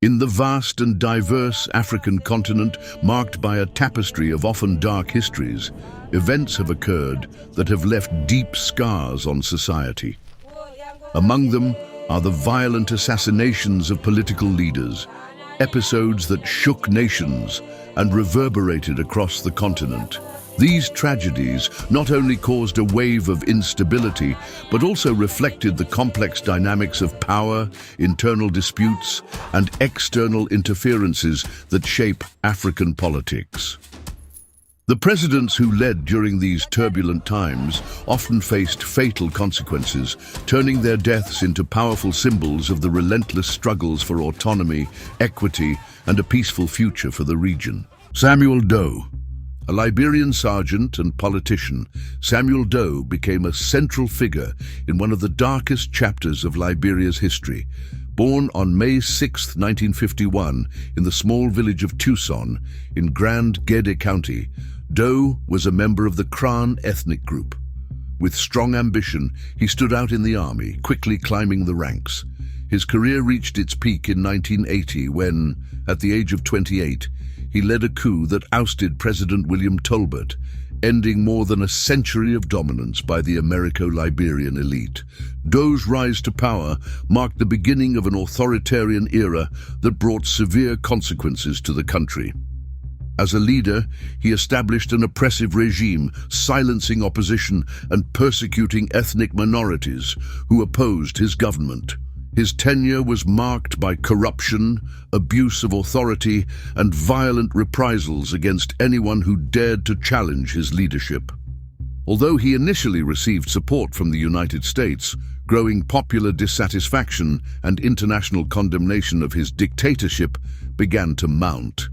In the vast and diverse African continent, marked by a tapestry of often dark histories, events have occurred that have left deep scars on society. Among them are the violent assassinations of political leaders, episodes that shook nations and reverberated across the continent. These tragedies not only caused a wave of instability, but also reflected the complex dynamics of power, internal disputes, and external interferences that shape African politics. The presidents who led during these turbulent times often faced fatal consequences, turning their deaths into powerful symbols of the relentless struggles for autonomy, equity, and a peaceful future for the region. Samuel Doe. A Liberian sergeant and politician, Samuel Doe became a central figure in one of the darkest chapters of Liberia's history. Born on May 6, 1951, in the small village of Tucson in Grand Gede County, Doe was a member of the Kran ethnic group. With strong ambition, he stood out in the army, quickly climbing the ranks. His career reached its peak in 1980 when, at the age of 28, he led a coup that ousted President William Tolbert, ending more than a century of dominance by the Americo-Liberian elite. Doe's rise to power marked the beginning of an authoritarian era that brought severe consequences to the country. As a leader, he established an oppressive regime, silencing opposition and persecuting ethnic minorities who opposed his government. His tenure was marked by corruption, abuse of authority, and violent reprisals against anyone who dared to challenge his leadership. Although he initially received support from the United States, growing popular dissatisfaction and international condemnation of his dictatorship began to mount.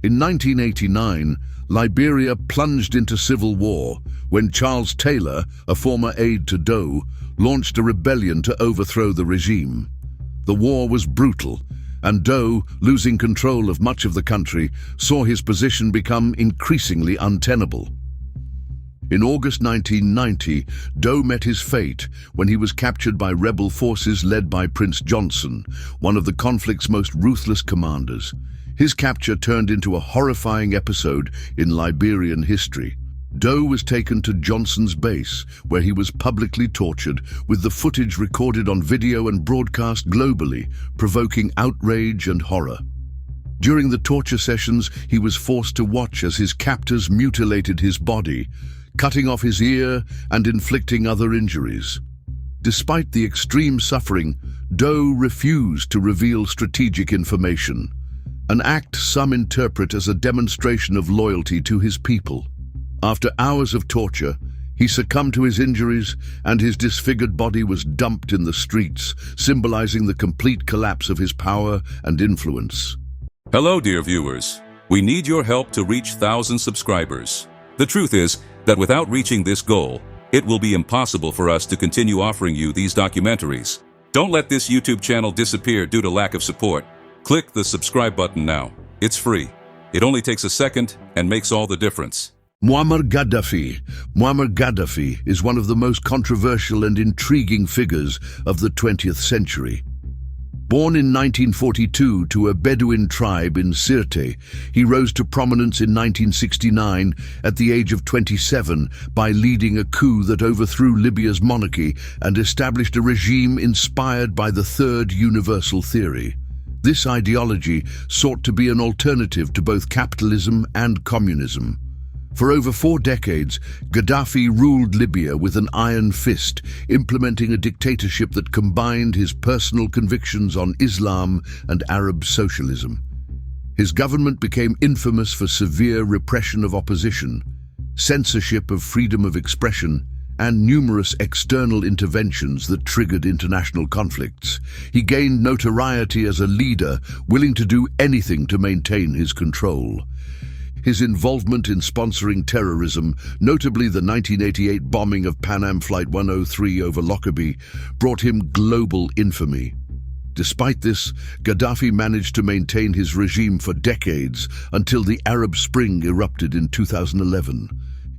In 1989, Liberia plunged into civil war when Charles Taylor, a former aide to Doe, launched a rebellion to overthrow the regime. The war was brutal, and Doe, losing control of much of the country, saw his position become increasingly untenable. In August 1990, Doe met his fate when he was captured by rebel forces led by Prince Johnson, one of the conflict's most ruthless commanders. His capture turned into a horrifying episode in Liberian history. Doe was taken to Johnson's base, where he was publicly tortured, with the footage recorded on video and broadcast globally, provoking outrage and horror. During the torture sessions, he was forced to watch as his captors mutilated his body, cutting off his ear and inflicting other injuries. Despite the extreme suffering, Doe refused to reveal strategic information, an act some interpret as a demonstration of loyalty to his people. After hours of torture, he succumbed to his injuries and his disfigured body was dumped in the streets, symbolizing the complete collapse of his power and influence. Hello, dear viewers. We need your help to reach 1,000 subscribers. The truth is that without reaching this goal, it will be impossible for us to continue offering you these documentaries. Don't let this YouTube channel disappear due to lack of support. Click the subscribe button now. It's free. It only takes a second and makes all the difference. Muammar Gaddafi. Muammar Gaddafi is one of the most controversial and intriguing figures of the 20th century. Born in 1942 to a Bedouin tribe in Sirte, he rose to prominence in 1969 at the age of 27 by leading a coup that overthrew Libya's monarchy and established a regime inspired by the Third Universal Theory. This ideology sought to be an alternative to both capitalism and communism. For over 4 decades, Gaddafi ruled Libya with an iron fist, implementing a dictatorship that combined his personal convictions on Islam and Arab socialism. His government became infamous for severe repression of opposition, censorship of freedom of expression, and numerous external interventions that triggered international conflicts. He gained notoriety as a leader, willing to do anything to maintain his control. His involvement in sponsoring terrorism, notably the 1988 bombing of Pan Am Flight 103 over Lockerbie, brought him global infamy. Despite this, Gaddafi managed to maintain his regime for decades until the Arab Spring erupted in 2011.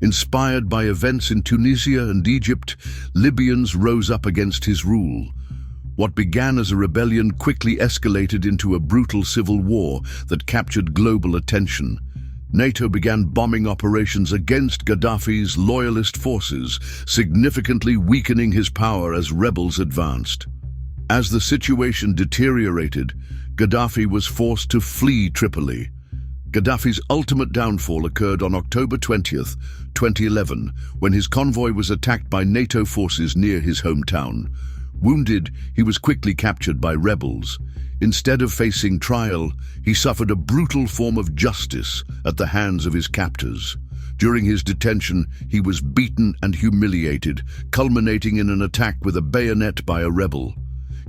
Inspired by events in Tunisia and Egypt, Libyans rose up against his rule. What began as a rebellion quickly escalated into a brutal civil war that captured global attention. NATO began bombing operations against Gaddafi's loyalist forces, significantly weakening his power as rebels advanced. As the situation deteriorated, Gaddafi was forced to flee Tripoli. Gaddafi's ultimate downfall occurred on October 20th, 2011, when his convoy was attacked by NATO forces near his hometown. Wounded, he was quickly captured by rebels. Instead of facing trial, he suffered a brutal form of justice at the hands of his captors. During his detention, he was beaten and humiliated, culminating in an attack with a bayonet by a rebel.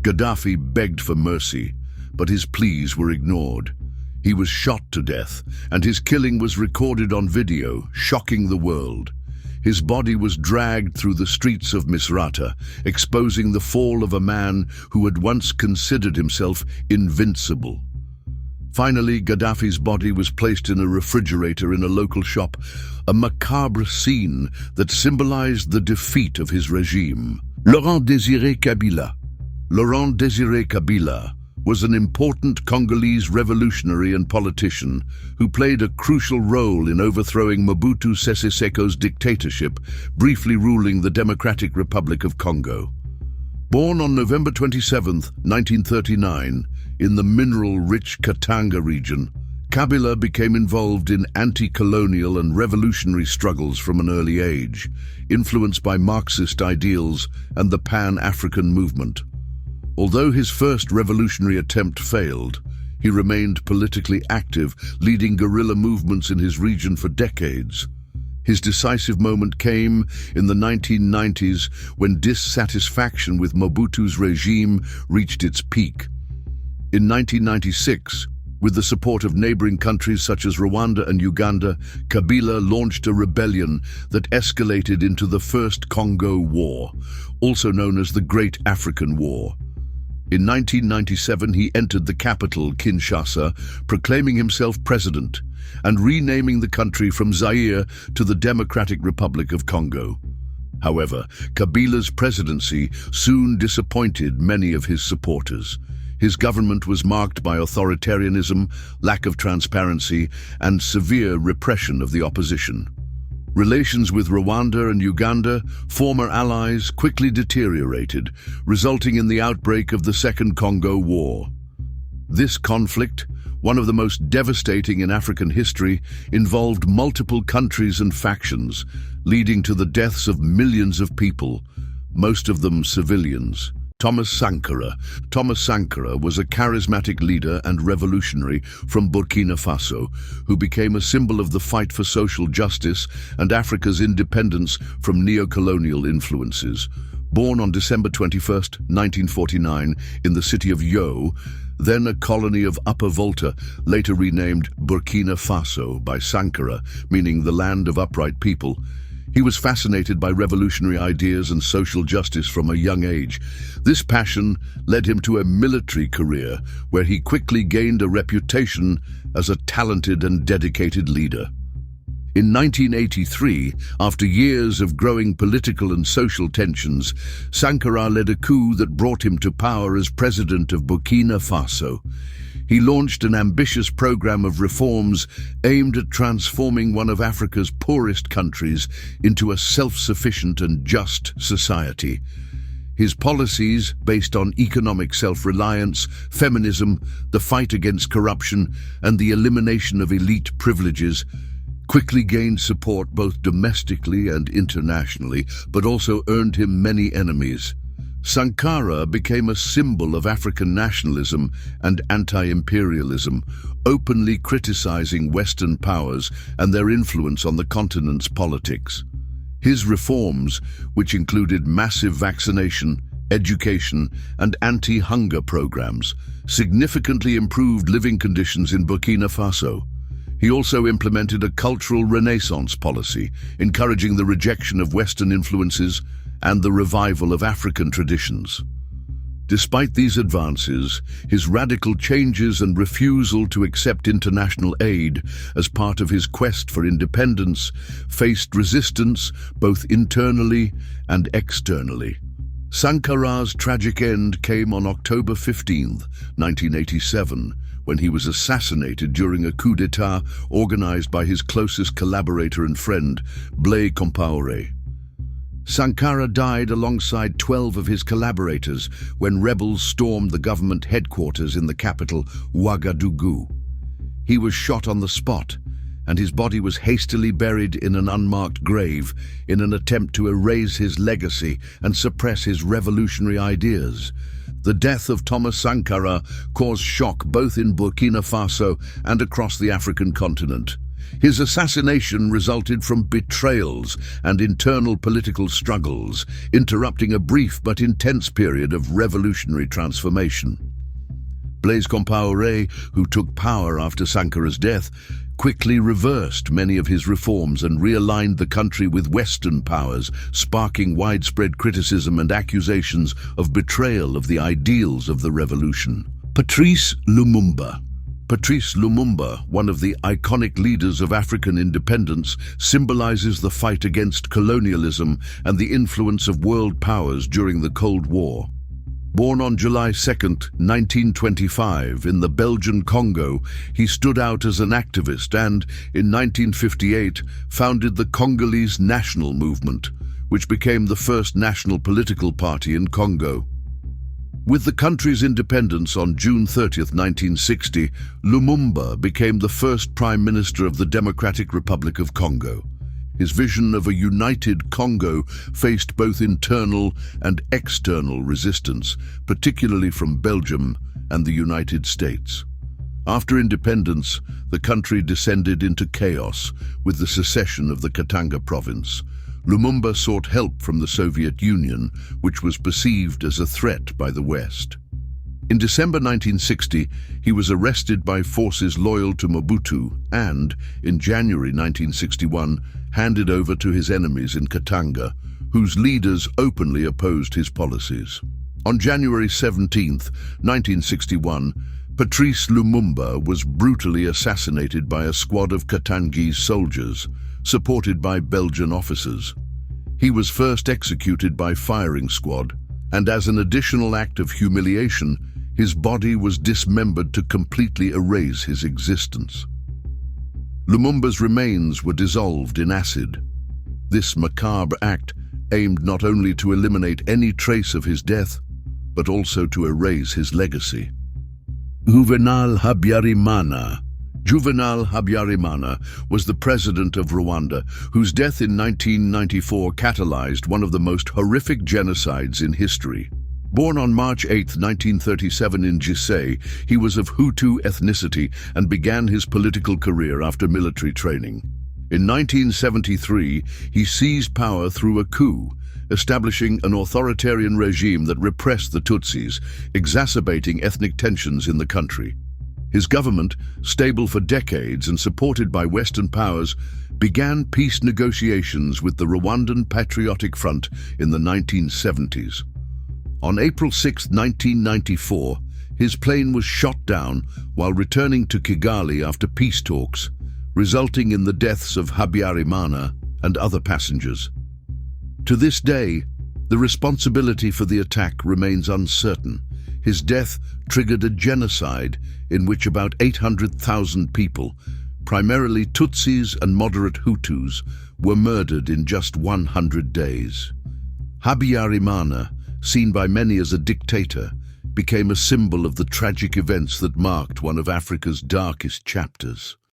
Gaddafi begged for mercy, but his pleas were ignored. He was shot to death, and his killing was recorded on video, shocking the world. His body was dragged through the streets of Misrata, exposing the fall of a man who had once considered himself invincible. Finally, Gaddafi's body was placed in a refrigerator in a local shop, a macabre scene that symbolized the defeat of his regime. Laurent Désiré Kabila was an important Congolese revolutionary and politician who played a crucial role in overthrowing Mobutu Sese Seko's dictatorship, briefly ruling the Democratic Republic of Congo. Born on November 27, 1939, in the mineral-rich Katanga region, Kabila became involved in anti-colonial and revolutionary struggles from an early age, influenced by Marxist ideals and the Pan-African movement. Although his first revolutionary attempt failed, he remained politically active, leading guerrilla movements in his region for decades. His decisive moment came in the 1990s when dissatisfaction with Mobutu's regime reached its peak. In 1996, with the support of neighboring countries such as Rwanda and Uganda, Kabila launched a rebellion that escalated into the First Congo War, also known as the Great African War. In 1997, he entered the capital, Kinshasa, proclaiming himself president and renaming the country from Zaire to the Democratic Republic of Congo. However, Kabila's presidency soon disappointed many of his supporters. His government was marked by authoritarianism, lack of transparency, and severe repression of the opposition. Relations with Rwanda and Uganda, former allies, quickly deteriorated, resulting in the outbreak of the Second Congo War. This conflict, one of the most devastating in African history, involved multiple countries and factions, leading to the deaths of millions of people, most of them civilians. Thomas Sankara was a charismatic leader and revolutionary from Burkina Faso, who became a symbol of the fight for social justice and Africa's independence from neo-colonial influences. Born on December 21, 1949, in the city of Yo, then a colony of Upper Volta, later renamed Burkina Faso by Sankara, meaning the land of upright people, he was fascinated by revolutionary ideas and social justice from a young age. This passion led him to a military career, where he quickly gained a reputation as a talented and dedicated leader. In 1983, after years of growing political and social tensions, Sankara led a coup that brought him to power as president of Burkina Faso. He launched an ambitious program of reforms aimed at transforming one of Africa's poorest countries into a self-sufficient and just society. His policies, based on economic self-reliance, feminism, the fight against corruption, and the elimination of elite privileges, quickly gained support both domestically and internationally, but also earned him many enemies. Sankara became a symbol of African nationalism and anti-imperialism, openly criticizing Western powers and their influence on the continent's politics. His reforms, which included massive vaccination, education, and anti-hunger programs, significantly improved living conditions in Burkina Faso. He also implemented a cultural renaissance policy, encouraging the rejection of Western influences and the revival of African traditions. Despite these advances, his radical changes and refusal to accept international aid as part of his quest for independence faced resistance both internally and externally. Sankara's tragic end came on October 15, 1987, when he was assassinated during a coup d'etat organized by his closest collaborator and friend, Blaise Compaoré. Sankara died alongside 12 of his collaborators when rebels stormed the government headquarters in the capital, Ouagadougou. He was shot on the spot, and his body was hastily buried in an unmarked grave in an attempt to erase his legacy and suppress his revolutionary ideas. The death of Thomas Sankara caused shock both in Burkina Faso and across the African continent. His assassination resulted from betrayals and internal political struggles, interrupting a brief but intense period of revolutionary transformation. Blaise Compaoré, who took power after Sankara's death, quickly reversed many of his reforms and realigned the country with Western powers, sparking widespread criticism and accusations of betrayal of the ideals of the revolution. Patrice Lumumba. Patrice Lumumba, one of the iconic leaders of African independence, symbolizes the fight against colonialism and the influence of world powers during the Cold War. Born on July 2, 1925, in the Belgian Congo, he stood out as an activist and, in 1958, founded the Congolese National Movement, which became the first national political party in Congo. With the country's independence on June 30, 1960, Lumumba became the first Prime Minister of the Democratic Republic of Congo. His vision of a united Congo faced both internal and external resistance, particularly from Belgium and the United States. After independence, the country descended into chaos with the secession of the Katanga province. Lumumba sought help from the Soviet Union, which was perceived as a threat by the West. In December 1960, he was arrested by forces loyal to Mobutu and, in January 1961, handed over to his enemies in Katanga, whose leaders openly opposed his policies. On January 17, 1961, Patrice Lumumba was brutally assassinated by a squad of Katangese soldiers, supported by Belgian officers. He was first executed by firing squad, and as an additional act of humiliation, his body was dismembered to completely erase his existence. Lumumba's remains were dissolved in acid. This macabre act aimed not only to eliminate any trace of his death, but also to erase his legacy. Juvenal Habyarimana. Juvenal Habyarimana was the president of Rwanda, whose death in 1994 catalyzed one of the most horrific genocides in history. Born on March 8, 1937 in Gise, he was of Hutu ethnicity and began his political career after military training. In 1973, he seized power through a coup, establishing an authoritarian regime that repressed the Tutsis, exacerbating ethnic tensions in the country. His government, stable for decades and supported by Western powers, began peace negotiations with the Rwandan Patriotic Front in the 1970s. On April 6, 1994, his plane was shot down while returning to Kigali after peace talks, resulting in the deaths of Habyarimana and other passengers. To this day, the responsibility for the attack remains uncertain. His death triggered a genocide in which about 800,000 people, primarily Tutsis and moderate Hutus, were murdered in just 100 days. Habyarimana, seen by many as a dictator, became a symbol of the tragic events that marked one of Africa's darkest chapters.